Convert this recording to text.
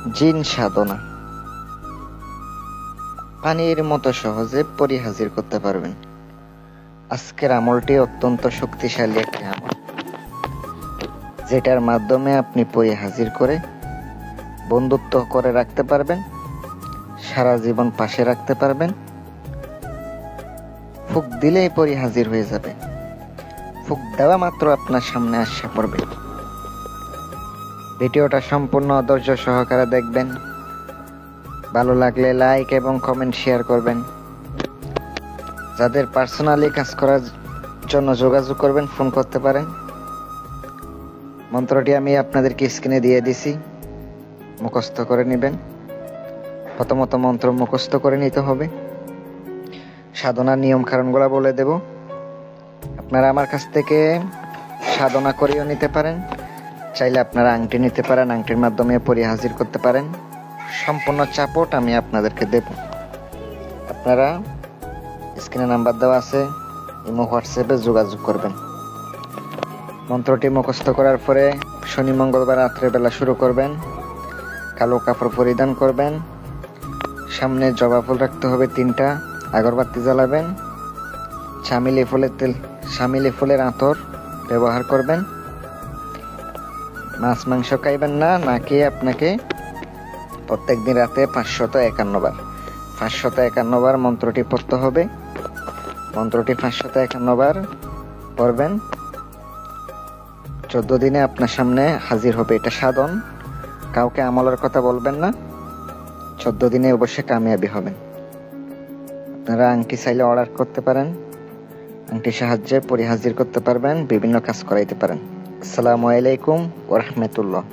জিন সাধনা পানির মতো সহজে পরি হাজির করতে পারবেন। আজকের আমলটি অত্যন্ত শক্তিশালী একটি আমল, যেটার মাধ্যমে আপনি পরি হাজির করে বন্ধুত্ব করে রাখতে পারবেন, সারা জীবন পাশে রাখতে পারবেন। ফুক দিলেই পরি হাজির হয়ে যাবে, ফুক দেওয়া মাত্র আপনার সামনে আসা পড়বে। ভিডিওটা সম্পূর্ণ ধৈর্য সহকারে দেখবেন। ভালো লাগলে লাইক এবং কমেন্ট শেয়ার করবেন। যাদের পার্সোনালি কাজ করার জন্য যোগাযোগ করবেন, ফোন করতে পারেন। মন্ত্রটি আমি আপনাদেরকে স্ক্রিনে দিয়ে দিছি, মুখস্থ করে নেবেন। প্রথমত মন্ত্র মুখস্থ করে নিতে হবে, সাধনার নিয়ম কারণগুলো বলে দেব। আপনারা আমার কাছ থেকে সাধনা করেও নিতে পারেন, চাইলে আপনারা আংটি নিতে পারেন, আংটির মাধ্যমে পরি হাজির করতে পারেন। সম্পূর্ণ সাপোর্ট আমি আপনাদেরকে দেব। আপনারা স্ক্রিনে নাম্বার দেওয়া আছে, ইমো হোয়াটসঅ্যাপে যোগাযোগ করবেন। মন্ত্রটি মুখস্থ করার পরে শনি মঙ্গলবার রাত্রেবেলা শুরু করবেন। কালো কাপড় পরিধান করবেন, সামনে জবা ফুল রাখতে হবে 3টা, আগরবাতি জ্বালাবেন, চামেলি ফুলের আতর ব্যবহার করবেন। মাছ মাংস খাইবেন না, নাকি আপনাকে প্রত্যেকদিন রাতে 551 বার মন্ত্রটি পড়তে হবে। মন্ত্রটি 551 বার পড়বেন। 14 দিনে আপনার সামনে হাজির হবে। এটা সাধন, কাউকে আমলের কথা বলবেন না। 14 দিনে অবশ্যই কামিয়াবি হবেন। আপনারা আংটি চাইলে অর্ডার করতে পারেন, আংটির সাহায্যে পরি হাজির করতে পারবেন, বিভিন্ন কাজ করাইতে পারেন। আসসালামু আলাইকুম ওয়া রাহমাতুল্লাহ।